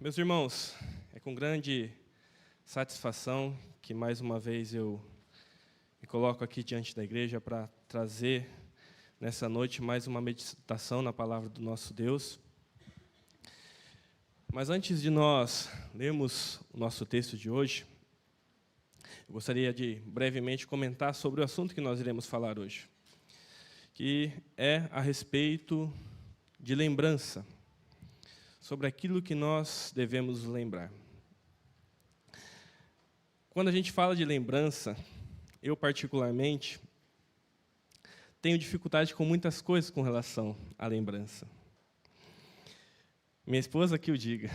Meus irmãos, é com grande satisfação que mais uma vez eu me coloco aqui diante da igreja para trazer nessa noite mais uma meditação na palavra do nosso Deus. Mas antes de nós lermos o nosso texto de hoje, eu gostaria de brevemente comentar sobre o assunto que nós iremos falar hoje, que é a respeito de lembrança, sobre aquilo que nós devemos lembrar. Quando a gente fala de lembrança, eu particularmente tenho dificuldade com muitas coisas com relação à lembrança. Minha esposa que o diga.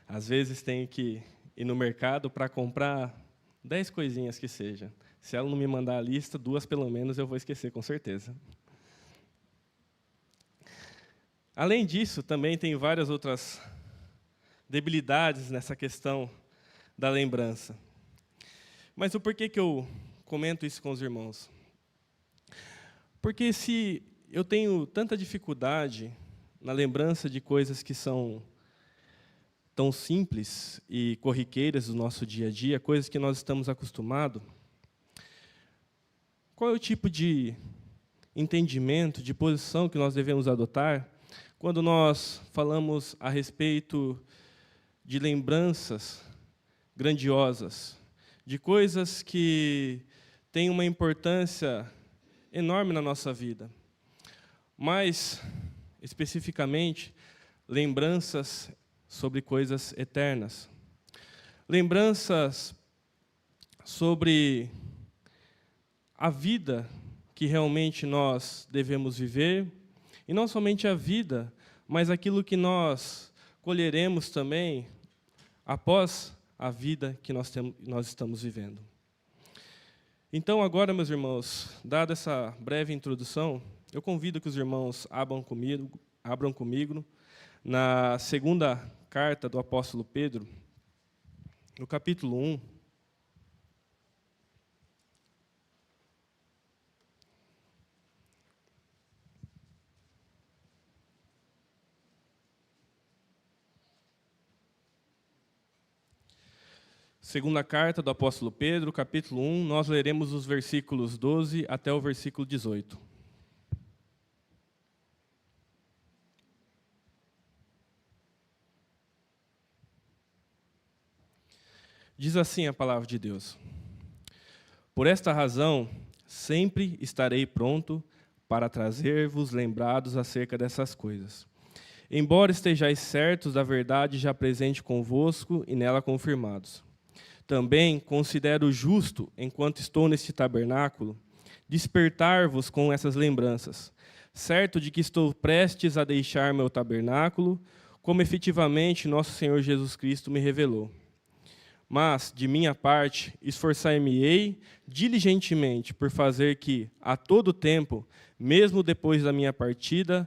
Às vezes tenho que ir no mercado para comprar 10 coisinhas que seja. Se ela não me mandar a lista, 2 pelo menos eu vou esquecer, com certeza. Além disso, também tem várias outras debilidades nessa questão da lembrança. Mas o porquê que eu comento isso com os irmãos? Porque se eu tenho tanta dificuldade na lembrança de coisas que são tão simples e corriqueiras do nosso dia a dia, coisas que nós estamos acostumados, qual é o tipo de entendimento, de posição que nós devemos adotar quando nós falamos a respeito de lembranças grandiosas, de coisas que têm uma importância enorme na nossa vida, mas, especificamente, lembranças sobre coisas eternas, lembranças sobre a vida que realmente nós devemos viver, e não somente a vida, mas aquilo que nós colheremos também após a vida que nós estamos vivendo. Então, agora, meus irmãos, dada essa breve introdução, eu convido que os irmãos abram comigo na segunda carta do apóstolo Pedro, no capítulo 1, segunda carta do apóstolo Pedro, capítulo 1, nós leremos os versículos 12 até o versículo 18. Diz assim a palavra de Deus: Por esta razão, sempre estarei pronto para trazer-vos lembrados acerca dessas coisas. Embora estejais certos da verdade já presente convosco e nela confirmados. Também considero justo, enquanto estou neste tabernáculo, despertar-vos com essas lembranças, certo de que estou prestes a deixar meu tabernáculo, como efetivamente nosso Senhor Jesus Cristo me revelou. Mas, de minha parte, esforçar-me-ei diligentemente por fazer que, a todo tempo, mesmo depois da minha partida,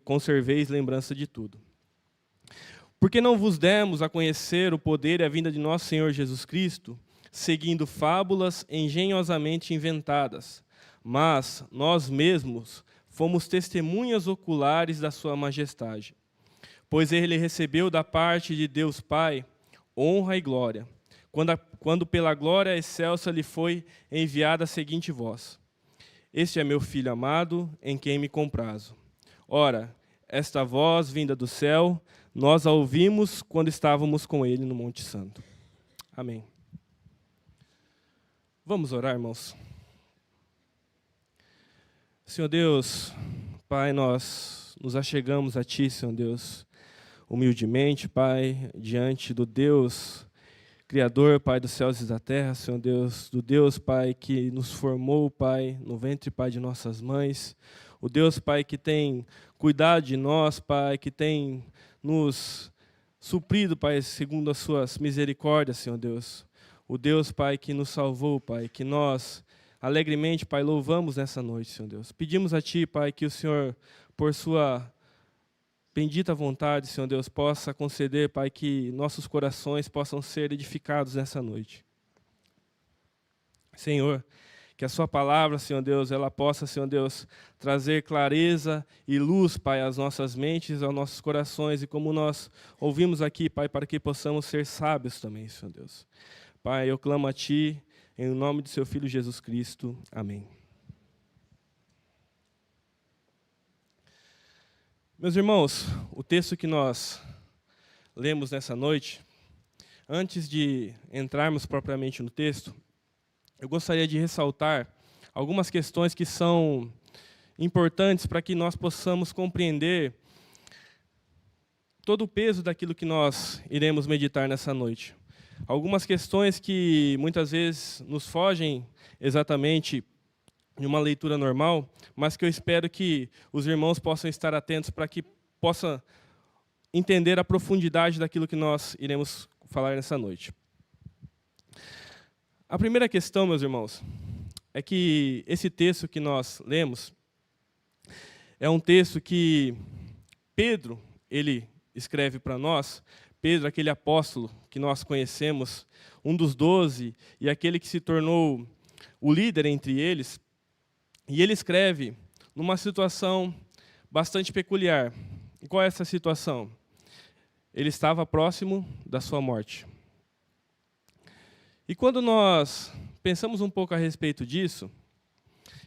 conserveis lembrança de tudo. Porque não vos demos a conhecer o poder e a vinda de nosso Senhor Jesus Cristo, seguindo fábulas engenhosamente inventadas, mas nós mesmos fomos testemunhas oculares da sua majestade. Pois ele recebeu da parte de Deus Pai honra e glória, quando pela glória excelsa lhe foi enviada a seguinte voz: Este é meu Filho amado, em quem me comprazo. Ora, esta voz vinda do céu, nós a ouvimos quando estávamos com ele no Monte Santo. Amém. Vamos orar, irmãos. Senhor Deus, Pai, nós nos achegamos a Ti, Senhor Deus, humildemente, Pai, diante do Deus Criador, Pai dos céus e da terra, Senhor Deus, do Deus, Pai, que nos formou, Pai, no ventre, Pai, de nossas mães, o Deus, Pai, que tem cuidado de nós, Pai, que tem nos suprido, Pai, segundo as suas misericórdias, Senhor Deus. O Deus, Pai, que nos salvou, Pai, que nós alegremente, Pai, louvamos nessa noite, Senhor Deus. Pedimos a Ti, Pai, que o Senhor, por sua bendita vontade, Senhor Deus, possa conceder, Pai, que nossos corações possam ser edificados nessa noite. Senhor, Que a sua palavra, Senhor Deus, ela possa, Senhor Deus, trazer clareza e luz, Pai, às nossas mentes, aos nossos corações, e como nós ouvimos aqui, Pai, para que possamos ser sábios também, Senhor Deus. Pai, eu clamo a Ti, em nome do Seu Filho Jesus Cristo. Amém. Meus irmãos, o texto que nós lemos nessa noite, antes de entrarmos propriamente no texto, eu gostaria de ressaltar algumas questões que são importantes para que nós possamos compreender todo o peso daquilo que nós iremos meditar nessa noite. Algumas questões que muitas vezes nos fogem exatamente de uma leitura normal, mas que eu espero que os irmãos possam estar atentos para que possam entender a profundidade daquilo que nós iremos falar nessa noite. A primeira questão, meus irmãos, é que esse texto que nós lemos é um texto que Pedro, ele escreve para nós. Pedro, aquele apóstolo que nós conhecemos, um dos 12, e aquele que se tornou o líder entre eles, e ele escreve numa situação bastante peculiar. E qual é essa situação? Ele estava próximo da sua morte. E quando nós pensamos um pouco a respeito disso,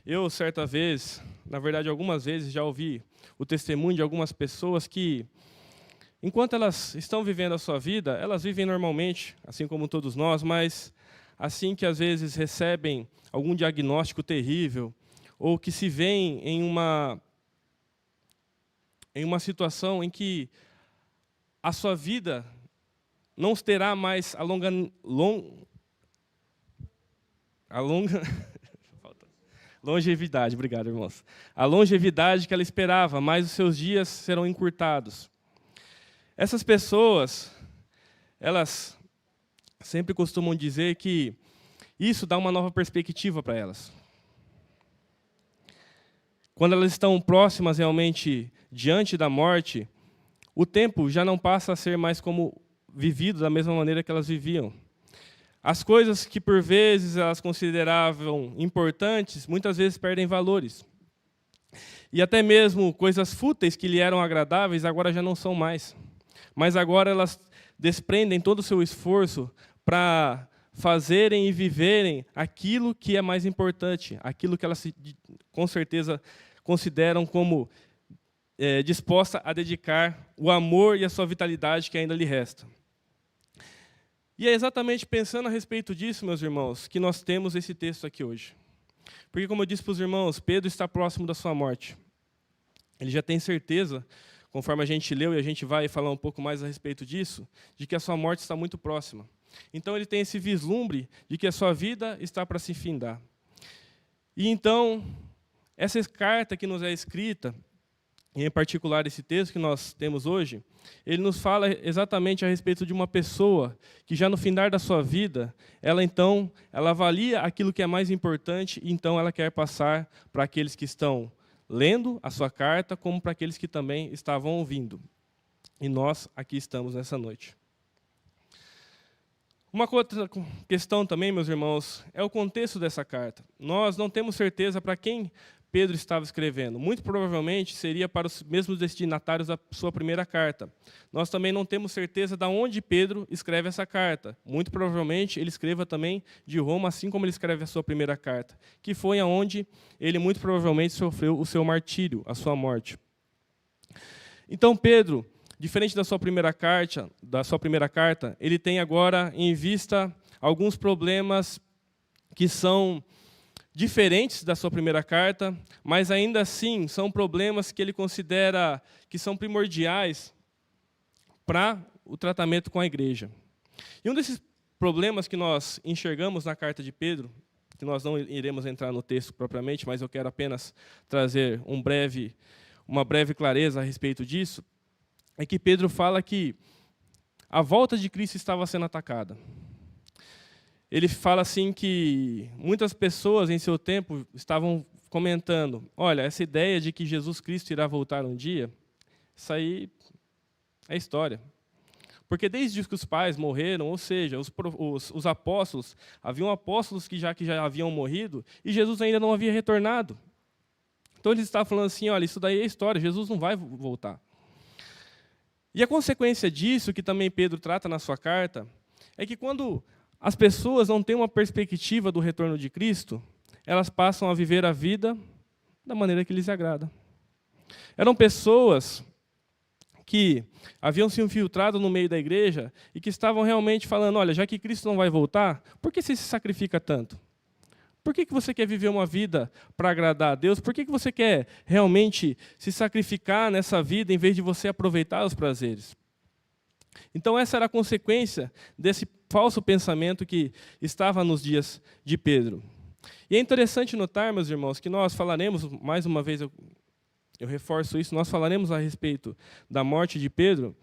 eu, certa vez, na verdade, algumas vezes, já ouvi o testemunho de algumas pessoas que, enquanto elas estão vivendo a sua vida, elas vivem normalmente, assim como todos nós, mas assim que às vezes recebem algum diagnóstico terrível, ou que se veem em uma situação em que a sua vida não terá mais a longevidade, obrigado, irmãos. A longevidade que ela esperava, mas os seus dias serão encurtados. Essas pessoas, elas sempre costumam dizer que isso dá uma nova perspectiva para elas. Quando elas estão próximas realmente diante da morte, o tempo já não passa a ser mais como vivido da mesma maneira que elas viviam. As coisas que por vezes elas consideravam importantes, muitas vezes perdem valores. E até mesmo coisas fúteis que lhe eram agradáveis, agora já não são mais. Mas agora elas desprendem todo o seu esforço para fazerem e viverem aquilo que é mais importante, aquilo que elas com certeza consideram como disposta a dedicar o amor e a sua vitalidade que ainda lhe resta. E é exatamente pensando a respeito disso, meus irmãos, que nós temos esse texto aqui hoje. Porque, como eu disse para os irmãos, Pedro está próximo da sua morte. Ele já tem certeza, conforme a gente leu, e a gente vai falar um pouco mais a respeito disso, de que a sua morte está muito próxima. Então, ele tem esse vislumbre de que a sua vida está para se findar. E então, essa carta que nos é escrita, e em particular esse texto que nós temos hoje, ele nos fala exatamente a respeito de uma pessoa que já no findar da sua vida, ela avalia aquilo que é mais importante, e então ela quer passar para aqueles que estão lendo a sua carta, como para aqueles que também estavam ouvindo. E nós aqui estamos nessa noite. Uma outra questão também, meus irmãos, é o contexto dessa carta. Nós não temos certeza para quem Pedro estava escrevendo. Muito provavelmente seria para os mesmos destinatários da sua primeira carta. Nós também não temos certeza de onde Pedro escreve essa carta. Muito provavelmente ele escreva também de Roma, assim como ele escreve a sua primeira carta, que foi aonde ele muito provavelmente sofreu o seu martírio, a sua morte. Então Pedro, diferente da sua primeira carta, ele tem agora em vista alguns problemas que são diferentes da sua primeira carta, mas ainda assim são problemas que ele considera que são primordiais para o tratamento com a igreja. E um desses problemas que nós enxergamos na carta de Pedro, que nós não iremos entrar no texto propriamente, mas eu quero apenas trazer uma breve clareza a respeito disso, é que Pedro fala que a volta de Cristo estava sendo atacada. Ele fala assim que muitas pessoas em seu tempo estavam comentando, olha, essa ideia de que Jesus Cristo irá voltar um dia, isso aí é história. Porque desde que os pais morreram, ou seja, os apóstolos, haviam apóstolos que já haviam morrido, e Jesus ainda não havia retornado. Então eles estavam falando assim, olha, isso daí é história, Jesus não vai voltar. E a consequência disso, que também Pedro trata na sua carta, é que quando as pessoas não têm uma perspectiva do retorno de Cristo, elas passam a viver a vida da maneira que lhes agrada. Eram pessoas que haviam se infiltrado no meio da igreja e que estavam realmente falando, olha, já que Cristo não vai voltar, por que você se sacrifica tanto? Por que você quer viver uma vida para agradar a Deus? Por que você quer realmente se sacrificar nessa vida em vez de você aproveitar os prazeres? Então essa era a consequência desse falso pensamento que estava nos dias de Pedro. E é interessante notar, meus irmãos, que nós falaremos, mais uma vez eu reforço isso, nós falaremos a respeito da morte de Pedro,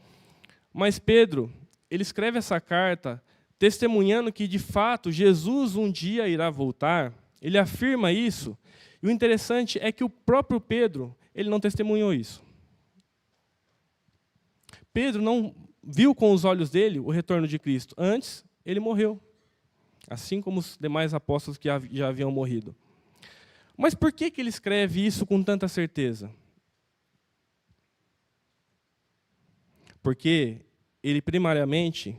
mas Pedro, ele escreve essa carta testemunhando que, de fato, Jesus um dia irá voltar. Ele afirma isso, e o interessante é que o próprio Pedro, ele não testemunhou isso. Pedro não viu com os olhos dele o retorno de Cristo. Antes, ele morreu, assim como os demais apóstolos que já haviam morrido. Mas por que ele escreve isso com tanta certeza? Porque ele, primariamente,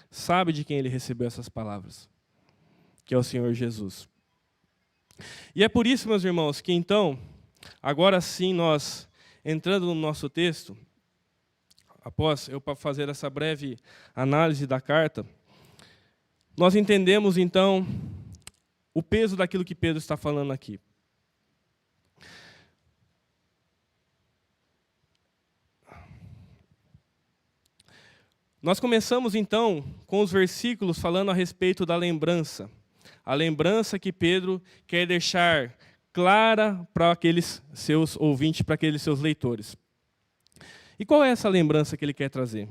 sabe de quem ele recebeu essas palavras, que é o Senhor Jesus. E é por isso, meus irmãos, que então, agora sim, nós, entrando no nosso texto, após eu fazer essa breve análise da carta, nós entendemos, então, o peso daquilo que Pedro está falando aqui. Nós começamos, então, com os versículos falando a respeito da lembrança. A lembrança que Pedro quer deixar clara para aqueles seus ouvintes, para aqueles seus leitores. E qual é essa lembrança que ele quer trazer?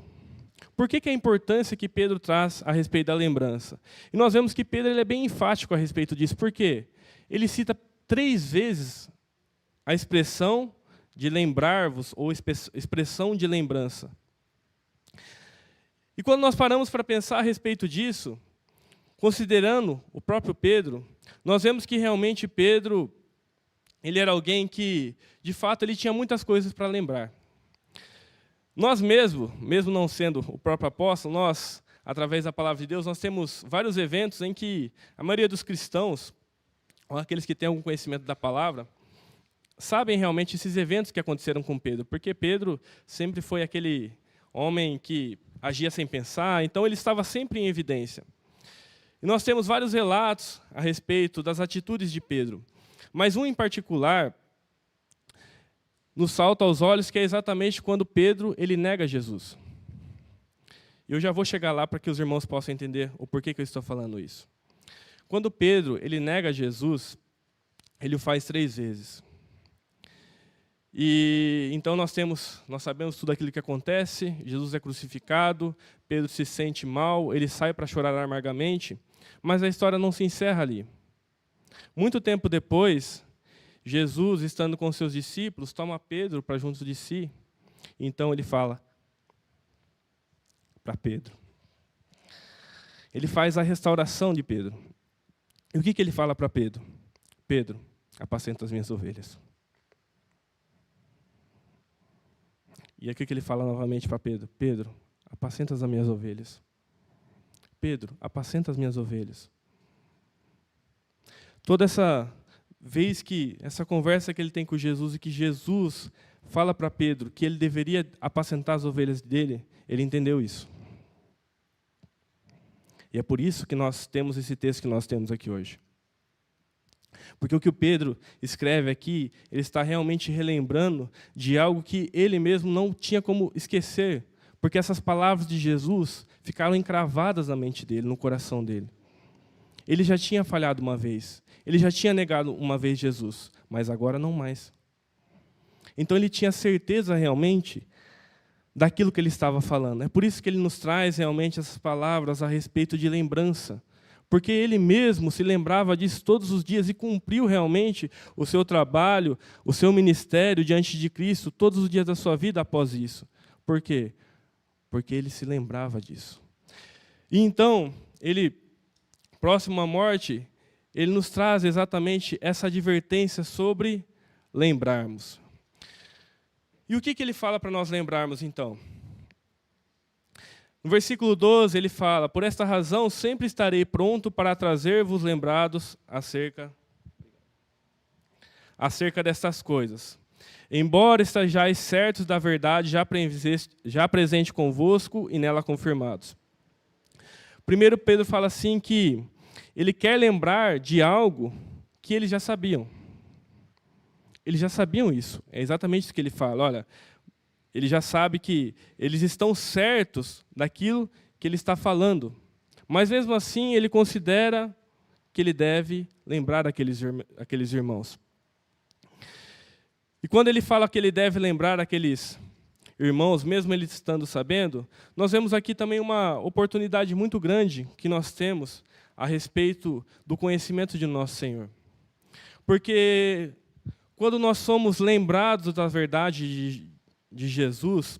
Por que a importância que Pedro traz a respeito da lembrança? E nós vemos que Pedro ele é bem enfático a respeito disso. Por quê? Ele cita 3 vezes a expressão de lembrar-vos, ou expressão de lembrança. E quando nós paramos para pensar a respeito disso, considerando o próprio Pedro, nós vemos que realmente Pedro, ele era alguém que, de fato, ele tinha muitas coisas para lembrar. Nós mesmo não sendo o próprio apóstolo, nós, através da palavra de Deus, nós temos vários eventos em que a maioria dos cristãos, ou aqueles que têm algum conhecimento da palavra, sabem realmente esses eventos que aconteceram com Pedro, porque Pedro sempre foi aquele homem que agia sem pensar, então ele estava sempre em evidência. E nós temos vários relatos a respeito das atitudes de Pedro, mas um em particular nos salta aos olhos, que é exatamente quando Pedro ele nega Jesus. E eu já vou chegar lá para que os irmãos possam entender o porquê que eu estou falando isso. Quando Pedro ele nega Jesus, ele o faz 3 vezes. E então nós sabemos tudo aquilo que acontece, Jesus é crucificado, Pedro se sente mal, ele sai para chorar amargamente, mas a história não se encerra ali. Muito tempo depois, Jesus, estando com seus discípulos, toma Pedro para junto de si, e então ele fala para Pedro. Ele faz a restauração de Pedro. E o que ele fala para Pedro? Pedro, apacenta as minhas ovelhas. E aqui que ele fala novamente para Pedro, Pedro, apacenta as minhas ovelhas. Pedro, apacenta as minhas ovelhas. Toda essa vez que, essa conversa que ele tem com Jesus e que Jesus fala para Pedro que ele deveria apacentar as ovelhas dele, ele entendeu isso. E é por isso que nós temos esse texto que nós temos aqui hoje. Porque o que o Pedro escreve aqui, ele está realmente relembrando de algo que ele mesmo não tinha como esquecer, porque essas palavras de Jesus ficaram encravadas na mente dele, no coração dele. Ele já tinha falhado uma vez, ele já tinha negado uma vez Jesus, mas agora não mais. Então ele tinha certeza realmente daquilo que ele estava falando. É por isso que ele nos traz realmente essas palavras a respeito de lembrança, porque ele mesmo se lembrava disso todos os dias e cumpriu realmente o seu trabalho, o seu ministério diante de Cristo, todos os dias da sua vida após isso. Por quê? porque ele se lembrava disso. E então, ele, próximo à morte, ele nos traz exatamente essa advertência sobre lembrarmos. E o que ele fala para nós lembrarmos, então? No versículo 12, ele fala: por esta razão, sempre estarei pronto para trazer-vos lembrados acerca destas coisas. Embora estejais certos da verdade já presente convosco e nela confirmados. Primeiro Pedro fala assim que ele quer lembrar de algo que eles já sabiam. Eles já sabiam isso. É exatamente isso que ele fala. Olha, ele já sabe que eles estão certos daquilo que ele está falando. Mas mesmo assim, ele considera que ele deve lembrar aqueles irmãos. E quando ele fala que ele deve lembrar aqueles irmãos, mesmo eles estando sabendo, nós vemos aqui também uma oportunidade muito grande que nós temos a respeito do conhecimento de nosso Senhor. Porque quando nós somos lembrados da verdade de Jesus,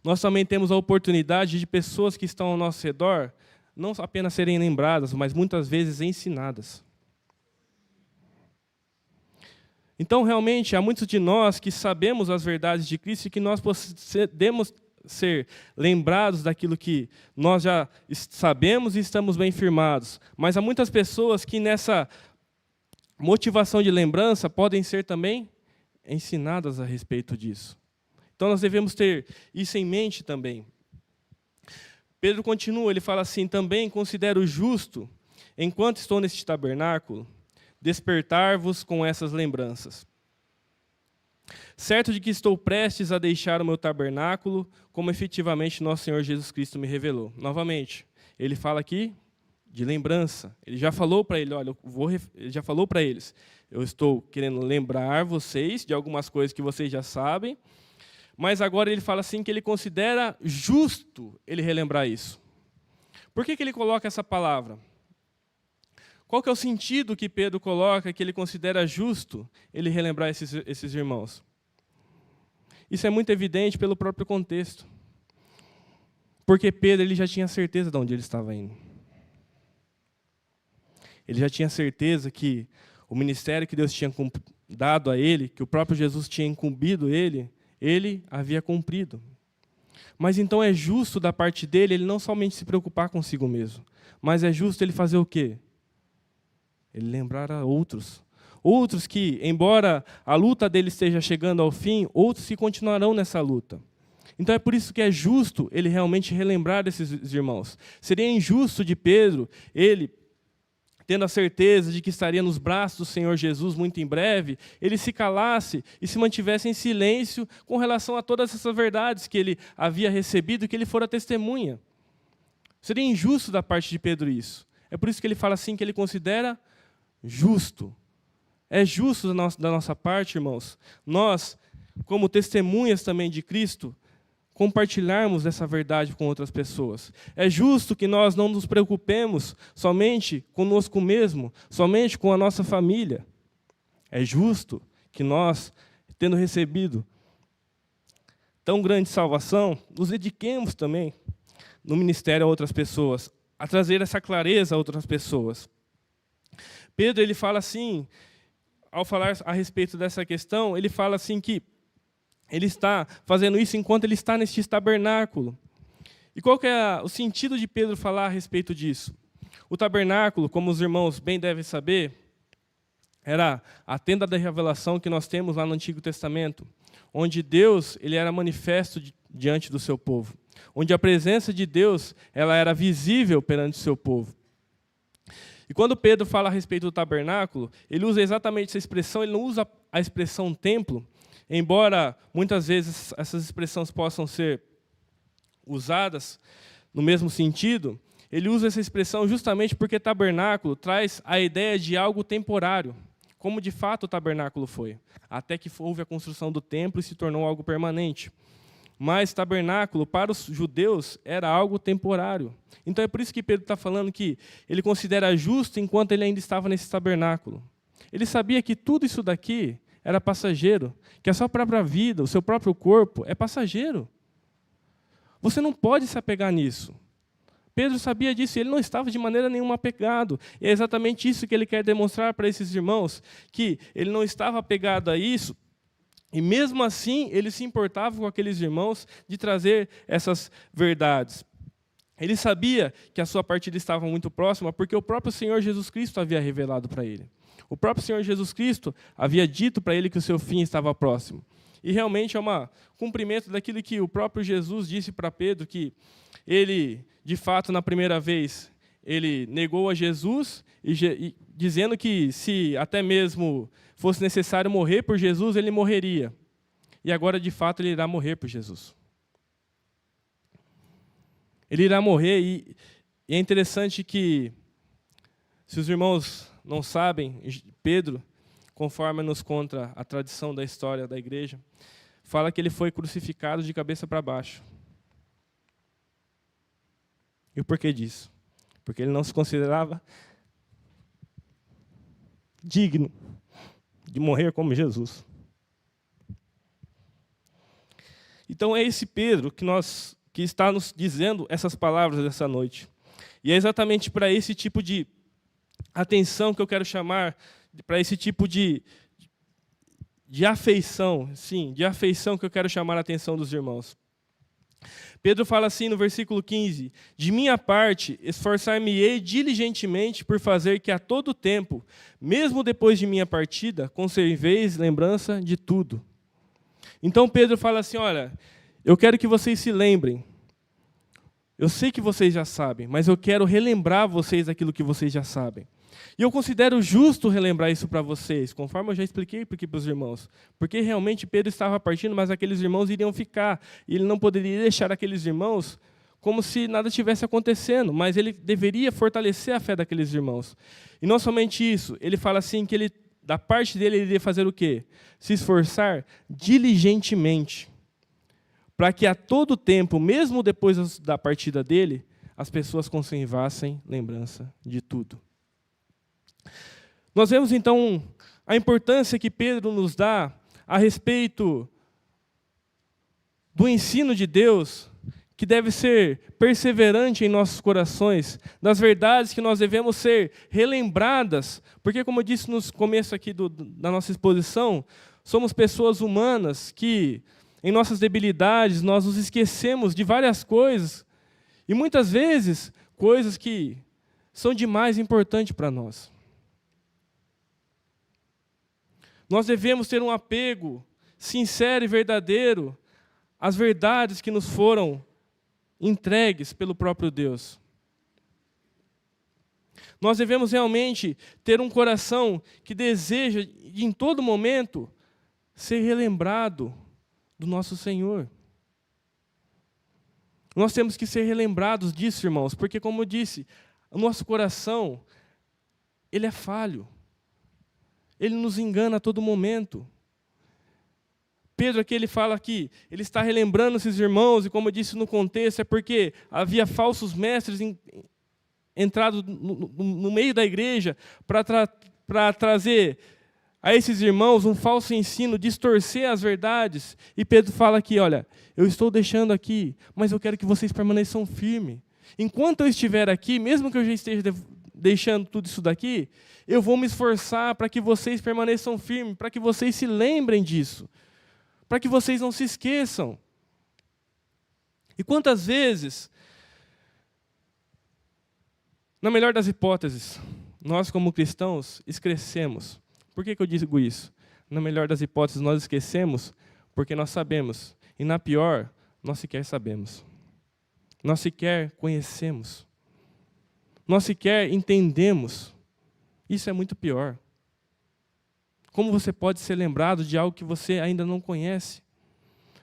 nós também temos a oportunidade de pessoas que estão ao nosso redor não apenas serem lembradas, mas muitas vezes ensinadas. Então, realmente, há muitos de nós que sabemos as verdades de Cristo e que nós podemos ser lembrados daquilo que nós já sabemos e estamos bem firmados. Mas há muitas pessoas que nessa motivação de lembrança podem ser também ensinadas a respeito disso. Então, nós devemos ter isso em mente também. Pedro continua, ele fala assim: também considero justo, enquanto estou neste tabernáculo, despertar-vos com essas lembranças. Certo de que estou prestes a deixar o meu tabernáculo, como efetivamente nosso Senhor Jesus Cristo me revelou. Novamente, ele fala aqui de lembrança. Ele já falou para ele, olha, ele já falou para eles: eu estou querendo lembrar vocês de algumas coisas que vocês já sabem, mas agora ele fala assim que ele considera justo ele relembrar isso. Por que ele coloca essa palavra? Qual que é o sentido que Pedro coloca, que ele considera justo ele relembrar esses irmãos? Isso é muito evidente pelo próprio contexto. Porque Pedro ele já tinha certeza de onde ele estava indo. Ele já tinha certeza que o ministério que Deus tinha dado a ele, que o próprio Jesus tinha incumbido ele havia cumprido. Mas então é justo da parte dele ele não somente se preocupar consigo mesmo, mas é justo ele fazer o quê? Ele lembrar a outros. Outros que, embora a luta dele esteja chegando ao fim, outros que continuarão nessa luta. Então é por isso que é justo ele realmente relembrar esses irmãos. Seria injusto de Pedro, ele, tendo a certeza de que estaria nos braços do Senhor Jesus muito em breve, ele se calasse e se mantivesse em silêncio com relação a todas essas verdades que ele havia recebido e que ele fora testemunha. Seria injusto da parte de Pedro isso. É por isso que ele fala assim, que ele considera justo. É justo da nossa parte, irmãos, nós, como testemunhas também de Cristo, compartilharmos essa verdade com outras pessoas. É justo que nós não nos preocupemos somente conosco mesmo, somente com a nossa família. É justo que nós, tendo recebido tão grande salvação, nos dediquemos também no ministério a outras pessoas, a trazer essa clareza a outras pessoas. Pedro ele fala assim, ao falar a respeito dessa questão, ele fala assim que ele está fazendo isso enquanto ele está neste tabernáculo. E qual que é o sentido de Pedro falar a respeito disso? O tabernáculo, como os irmãos bem devem saber, era a tenda da revelação que nós temos lá no Antigo Testamento, onde Deus ele era manifesto diante do seu povo, onde a presença de Deus ela era visível perante o seu povo. E quando Pedro fala a respeito do tabernáculo, ele usa exatamente essa expressão, ele não usa a expressão templo, embora muitas vezes essas expressões possam ser usadas no mesmo sentido, ele usa essa expressão justamente porque tabernáculo traz a ideia de algo temporário, como de fato o tabernáculo foi, até que houve a construção do templo e se tornou algo permanente. Mas tabernáculo, para os judeus, era algo temporário. Então é por isso que Pedro está falando que ele considera justo enquanto ele ainda estava nesse tabernáculo. Ele sabia que tudo isso daqui era passageiro, que a sua própria vida, o seu próprio corpo é passageiro. Você não pode se apegar nisso. Pedro sabia disso e ele não estava de maneira nenhuma apegado. E é exatamente isso que ele quer demonstrar para esses irmãos, que ele não estava apegado a isso, e mesmo assim ele se importava com aqueles irmãos de trazer essas verdades. Ele sabia que a sua partida estava muito próxima, porque o próprio Senhor Jesus Cristo havia revelado para ele. O próprio Senhor Jesus Cristo havia dito para ele que o seu fim estava próximo. E realmente é um cumprimento daquilo que o próprio Jesus disse para Pedro, que ele, de fato, na primeira vez, ele negou a Jesus, dizendo que se até mesmo fosse necessário morrer por Jesus, ele morreria. E agora, de fato, ele irá morrer por Jesus. Ele irá morrer, e é interessante que, se os irmãos não sabem, Pedro, conforme nos conta a tradição da história da igreja, fala que ele foi crucificado de cabeça para baixo. E o porquê disso? Porque ele não se considerava digno de morrer como Jesus. Então é esse Pedro que está nos dizendo essas palavras dessa noite. E é exatamente para esse tipo de atenção que eu quero chamar, para esse tipo de afeição, sim, de afeição que eu quero chamar a atenção dos irmãos. Pedro fala assim no versículo 15: de minha parte, esforçar-me-ei diligentemente por fazer que a todo tempo, mesmo depois de minha partida, conserveis lembrança de tudo. Então Pedro fala assim, olha, eu quero que vocês se lembrem. Eu sei que vocês já sabem, mas eu quero relembrar vocês daquilo que vocês já sabem. E eu considero justo relembrar isso para vocês, conforme eu já expliquei aqui para os irmãos. Porque realmente Pedro estava partindo, mas aqueles irmãos iriam ficar. E ele não poderia deixar aqueles irmãos como se nada estivesse acontecendo, mas ele deveria fortalecer a fé daqueles irmãos. E não somente isso, ele fala assim que ele, da parte dele, ele iria fazer o quê? Se esforçar diligentemente, para que a todo tempo, mesmo depois da partida dele, as pessoas conservassem lembrança de tudo. Nós vemos, então, a importância que Pedro nos dá a respeito do ensino de Deus, que deve ser perseverante em nossos corações, das verdades que nós devemos ser relembradas, porque, como eu disse no começo aqui da nossa exposição, somos pessoas humanas que, em nossas debilidades, nós nos esquecemos de várias coisas, e muitas vezes, coisas que são de mais importante para nós. Nós devemos ter um apego sincero e verdadeiro às verdades que nos foram entregues pelo próprio Deus. Nós devemos realmente ter um coração que deseja, em todo momento, ser relembrado do nosso Senhor. Nós temos que ser relembrados disso, irmãos, porque, como eu disse, o nosso coração, ele é falho. Ele nos engana a todo momento. Pedro aqui, ele fala que ele está relembrando esses irmãos, e como eu disse no contexto, é porque havia falsos mestres entrados no meio da igreja para trazer a esses irmãos um falso ensino, distorcer as verdades. E Pedro fala aqui, olha, eu estou deixando aqui, mas eu quero que vocês permaneçam firmes. Enquanto eu estiver aqui, mesmo que eu já esteja deixando tudo isso daqui, eu vou me esforçar para que vocês permaneçam firmes, para que vocês se lembrem disso, para que vocês não se esqueçam. E quantas vezes, na melhor das hipóteses, nós como cristãos esquecemos. Por que eu digo isso? Na melhor das hipóteses, nós esquecemos porque nós sabemos, e na pior, nós sequer sabemos. Nós sequer conhecemos. Nós sequer entendemos. Isso é muito pior. Como você pode ser lembrado de algo que você ainda não conhece?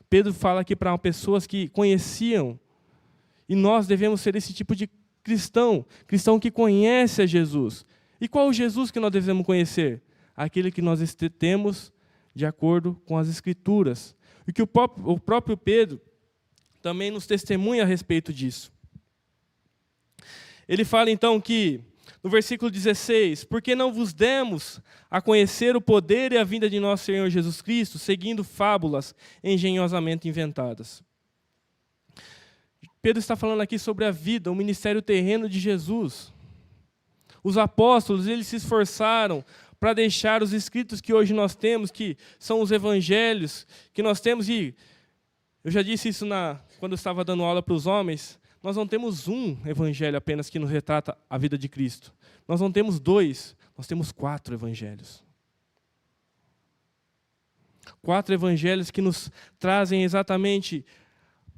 Pedro fala aqui para pessoas que conheciam, e nós devemos ser esse tipo de cristão que conhece a Jesus. E qual o Jesus que nós devemos conhecer? Aquele que nós temos de acordo com as Escrituras. E que o próprio Pedro também nos testemunha a respeito disso. Ele fala então que, no versículo 16, porque não vos demos a conhecer o poder e a vinda de nosso Senhor Jesus Cristo, seguindo fábulas engenhosamente inventadas. Pedro está falando aqui sobre a vida, o ministério terreno de Jesus. Os apóstolos, eles se esforçaram para deixar os escritos que hoje nós temos, que são os evangelhos que nós temos, e eu já disse isso quando eu estava dando aula para os homens, nós não temos um evangelho apenas que nos retrata a vida de Cristo. Nós não temos 2, nós temos 4 evangelhos. 4 evangelhos que nos trazem exatamente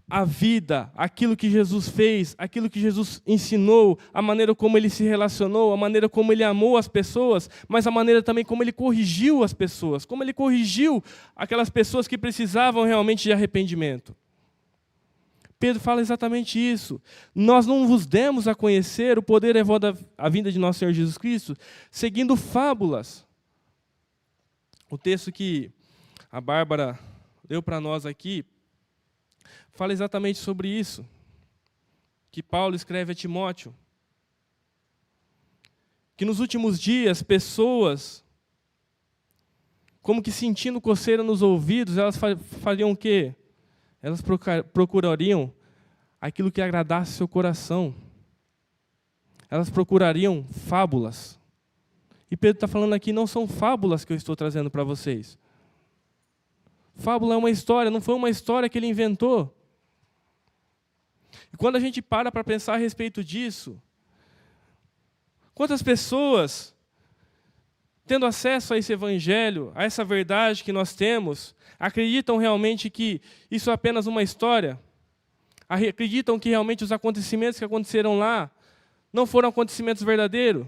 a vida, aquilo que Jesus fez, aquilo que Jesus ensinou, a maneira como ele se relacionou, a maneira como ele amou as pessoas, mas a maneira também como ele corrigiu as pessoas, como ele corrigiu aquelas pessoas que precisavam realmente de arrependimento. Pedro fala exatamente isso. Nós não vos demos a conhecer o poder e a vinda de nosso Senhor Jesus Cristo, seguindo fábulas. O texto que a Bárbara leu para nós aqui, fala exatamente sobre isso, que Paulo escreve a Timóteo, que nos últimos dias, pessoas, como que sentindo coceira nos ouvidos, elas fariam o quê? Elas procurariam aquilo que agradasse seu coração. Elas procurariam fábulas. E Pedro está falando aqui, não são fábulas que eu estou trazendo para vocês. Fábula é uma história, não foi uma história que ele inventou. E quando a gente para pensar a respeito disso, quantas pessoas, tendo acesso a esse evangelho, a essa verdade que nós temos, acreditam realmente que isso é apenas uma história? Acreditam que realmente os acontecimentos que aconteceram lá não foram acontecimentos verdadeiros?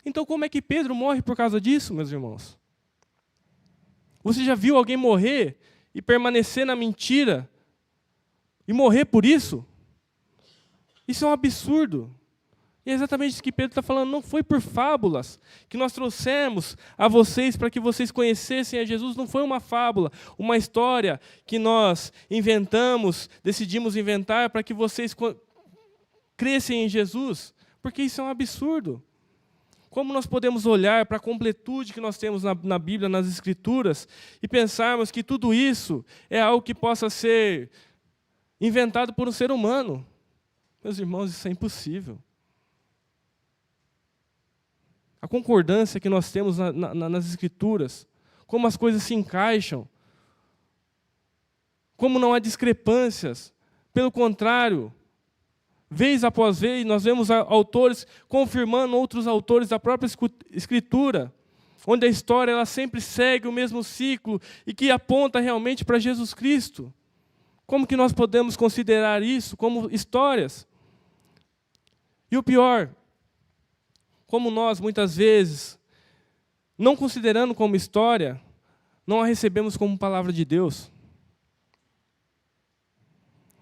Então como é que Pedro morre por causa disso, meus irmãos? Você já viu alguém morrer e permanecer na mentira e morrer por isso? Isso é um absurdo. E é exatamente isso que Pedro está falando. Não foi por fábulas que nós trouxemos a vocês para que vocês conhecessem a Jesus. Não foi uma fábula, uma história que nós inventamos, decidimos inventar para que vocês crescem em Jesus. Porque isso é um absurdo. Como nós podemos olhar para a completude que nós temos na Bíblia, nas Escrituras, e pensarmos que tudo isso é algo que possa ser inventado por um ser humano? Meus irmãos, isso é impossível. A concordância que nós temos nas Escrituras, como as coisas se encaixam, como não há discrepâncias, pelo contrário, vez após vez, nós vemos autores confirmando outros autores da própria Escritura, onde a história ela sempre segue o mesmo ciclo e que aponta realmente para Jesus Cristo. Como que nós podemos considerar isso como histórias? E o pior, como nós, muitas vezes, não considerando como história, não a recebemos como palavra de Deus.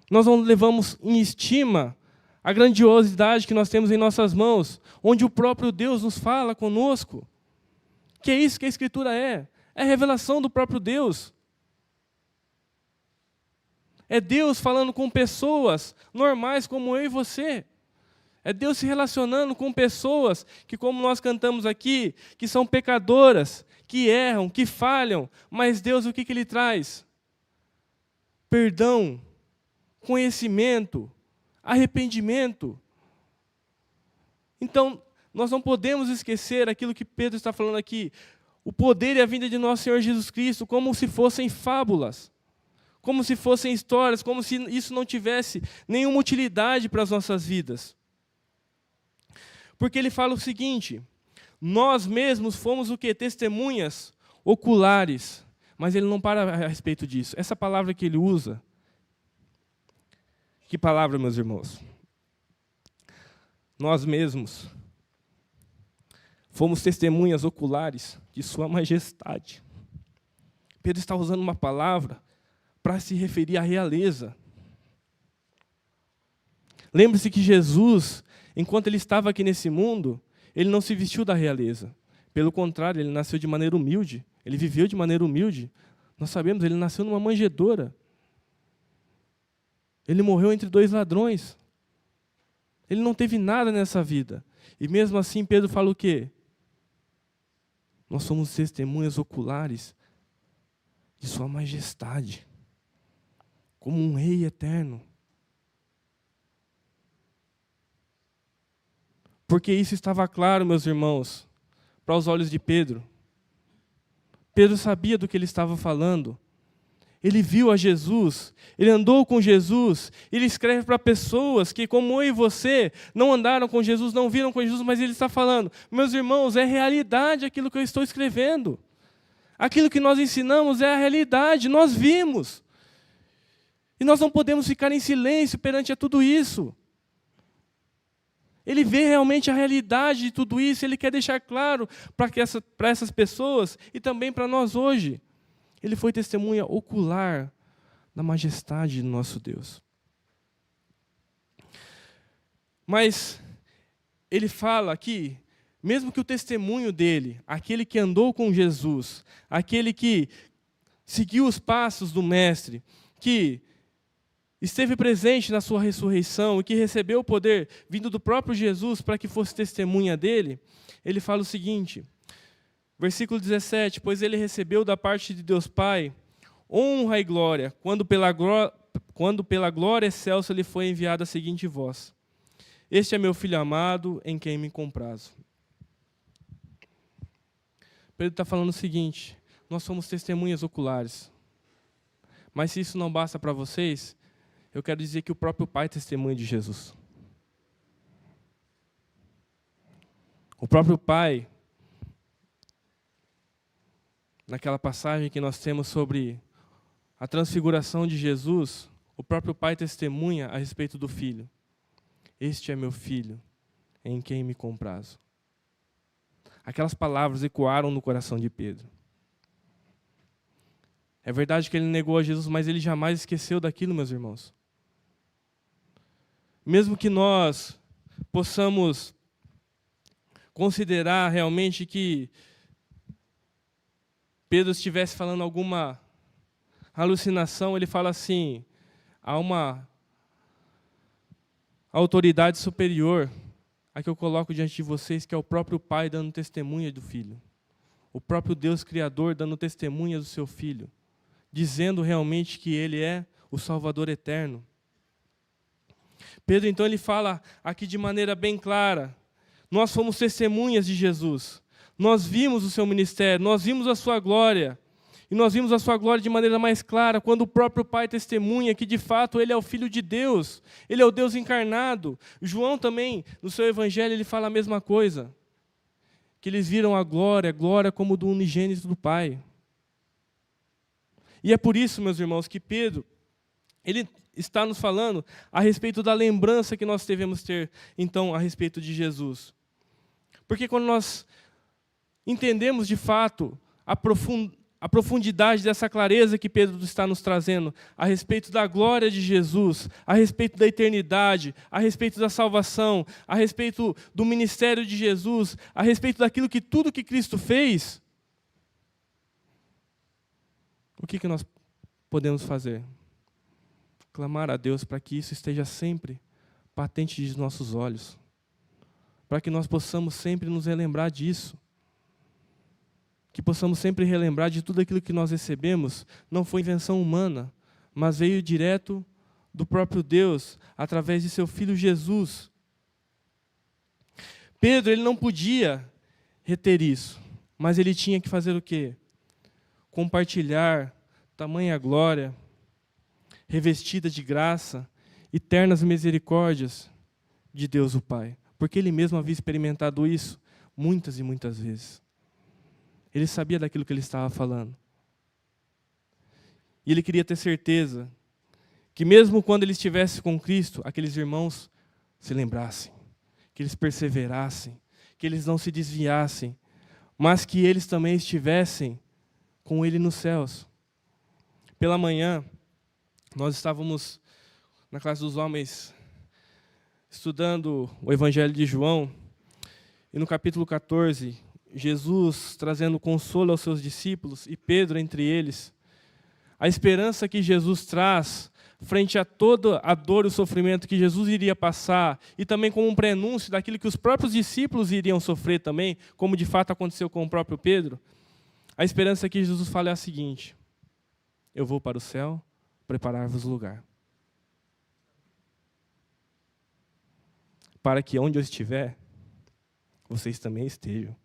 Nós não levamos em estima a grandiosidade que nós temos em nossas mãos, onde o próprio Deus nos fala conosco. Que é isso que a Escritura é. É a revelação do próprio Deus. É Deus falando com pessoas normais como eu e você. É Deus se relacionando com pessoas que, como nós cantamos aqui, que são pecadoras, que erram, que falham. Mas Deus, o que Ele traz? Perdão, conhecimento, arrependimento. Então, nós não podemos esquecer aquilo que Pedro está falando aqui. O poder e a vinda de nosso Senhor Jesus Cristo, como se fossem fábulas, como se fossem histórias, como se isso não tivesse nenhuma utilidade para as nossas vidas. Porque ele fala o seguinte, nós mesmos fomos o quê? Testemunhas oculares. Mas ele não para a respeito disso. Essa palavra que ele usa, que palavra, meus irmãos? Nós mesmos fomos testemunhas oculares de sua majestade. Pedro está usando uma palavra para se referir à realeza. Lembre-se que Jesus, enquanto ele estava aqui nesse mundo, ele não se vestiu da realeza. Pelo contrário, ele nasceu de maneira humilde. Ele viveu de maneira humilde. Nós sabemos, ele nasceu numa manjedoura. Ele morreu entre 2 ladrões. Ele não teve nada nessa vida. E mesmo assim, Pedro fala o quê? Nós somos testemunhas oculares de sua majestade. como um rei eterno. Porque isso estava claro, meus irmãos, para os olhos de Pedro. Pedro sabia do que ele estava falando. Ele viu a Jesus, ele andou com Jesus. Ele escreve para pessoas que, como eu e você, não andaram com Jesus, não viram com Jesus, mas ele está falando: meus irmãos, é realidade aquilo que eu estou escrevendo. Aquilo que nós ensinamos é a realidade, nós vimos. E nós não podemos ficar em silêncio perante a tudo isso. Ele vê realmente a realidade de tudo isso, ele quer deixar claro para essas pessoas e também para nós hoje. Ele foi testemunha ocular da majestade do nosso Deus. Mas ele fala aqui, mesmo que o testemunho dele, aquele que andou com Jesus, aquele que seguiu os passos do Mestre, que esteve presente na sua ressurreição e que recebeu o poder vindo do próprio Jesus para que fosse testemunha dele, ele fala o seguinte, versículo 17, pois ele recebeu da parte de Deus Pai honra e glória, quando pela glória excelsa lhe foi enviada a seguinte voz: este é meu Filho amado, em quem me comprazo. Pedro está falando o seguinte, nós somos testemunhas oculares, mas se isso não basta para vocês, eu quero dizer que o próprio Pai testemunha de Jesus. O próprio Pai, naquela passagem que nós temos sobre a transfiguração de Jesus, o próprio Pai testemunha a respeito do Filho. Este é meu Filho, em quem me comprazo. Aquelas palavras ecoaram no coração de Pedro. É verdade que ele negou a Jesus, mas ele jamais esqueceu daquilo, meus irmãos. Mesmo que nós possamos considerar realmente que Pedro estivesse falando alguma alucinação, ele fala assim, há uma autoridade superior a que eu coloco diante de vocês, que é o próprio Pai dando testemunha do Filho. O próprio Deus Criador dando testemunha do seu Filho, dizendo realmente que Ele é o Salvador eterno. Pedro, então, ele fala aqui de maneira bem clara, nós fomos testemunhas de Jesus, nós vimos o seu ministério, nós vimos a sua glória, e nós vimos a sua glória de maneira mais clara, quando o próprio Pai testemunha que, de fato, Ele é o Filho de Deus, Ele é o Deus encarnado. João também, no seu Evangelho, ele fala a mesma coisa, que eles viram a glória como do unigênito do Pai. E é por isso, meus irmãos, que Pedro, ele está nos falando a respeito da lembrança que nós devemos ter, então, a respeito de Jesus. Porque quando nós entendemos, de fato, a profundidade dessa clareza que Pedro está nos trazendo, a respeito da glória de Jesus, a respeito da eternidade, a respeito da salvação, a respeito do ministério de Jesus, a respeito daquilo que tudo que Cristo fez, o que nós podemos fazer? Clamar a Deus para que isso esteja sempre patente de nossos olhos, para que nós possamos sempre nos relembrar disso, que possamos sempre relembrar de tudo aquilo que nós recebemos, não foi invenção humana, mas veio direto do próprio Deus, através de seu Filho Jesus. Pedro, ele não podia reter isso, mas ele tinha que fazer o quê? Compartilhar tamanha glória, revestida de graça, eternas misericórdias de Deus o Pai. Porque ele mesmo havia experimentado isso muitas e muitas vezes. Ele sabia daquilo que ele estava falando. E ele queria ter certeza que mesmo quando ele estivesse com Cristo, aqueles irmãos se lembrassem, que eles perseverassem, que eles não se desviassem, mas que eles também estivessem com ele nos céus. Pela manhã, nós estávamos na classe dos homens estudando o Evangelho de João, e no capítulo 14, Jesus trazendo consolo aos seus discípulos, e Pedro entre eles, a esperança que Jesus traz frente a toda a dor e o sofrimento que Jesus iria passar, e também como um prenúncio daquilo que os próprios discípulos iriam sofrer também, como de fato aconteceu com o próprio Pedro, a esperança que Jesus fala é a seguinte: eu vou para o céu preparar-vos lugar. Para que onde eu estiver, vocês também estejam.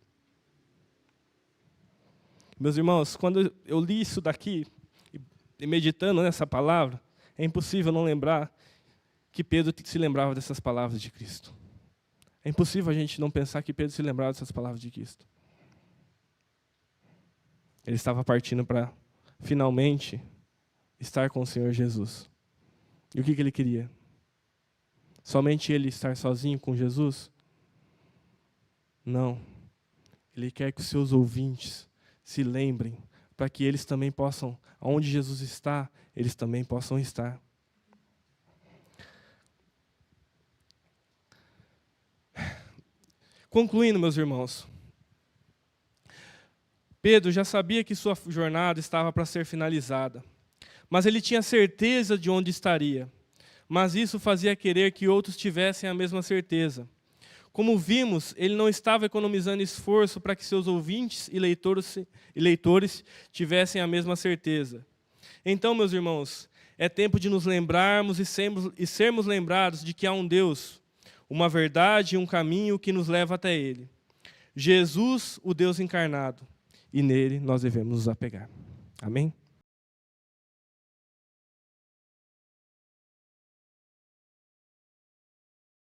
Meus irmãos, quando eu li isso daqui, e meditando nessa palavra, é impossível não lembrar que Pedro se lembrava dessas palavras de Cristo. É impossível a gente não pensar que Pedro se lembrava dessas palavras de Cristo. Ele estava partindo para, finalmente, estar com o Senhor Jesus. E o que ele queria? Somente ele estar sozinho com Jesus? Não. Ele quer que os seus ouvintes se lembrem, para que eles também possam, onde Jesus está, eles também possam estar. Concluindo, meus irmãos, Pedro já sabia que sua jornada estava para ser finalizada, mas ele tinha certeza de onde estaria. Mas isso fazia querer que outros tivessem a mesma certeza. Como vimos, ele não estava economizando esforço para que seus ouvintes e leitores tivessem a mesma certeza. Então, meus irmãos, é tempo de nos lembrarmos e sermos lembrados de que há um Deus, uma verdade e um caminho que nos leva até Ele. Jesus, o Deus encarnado, e nele nós devemos nos apegar. Amém?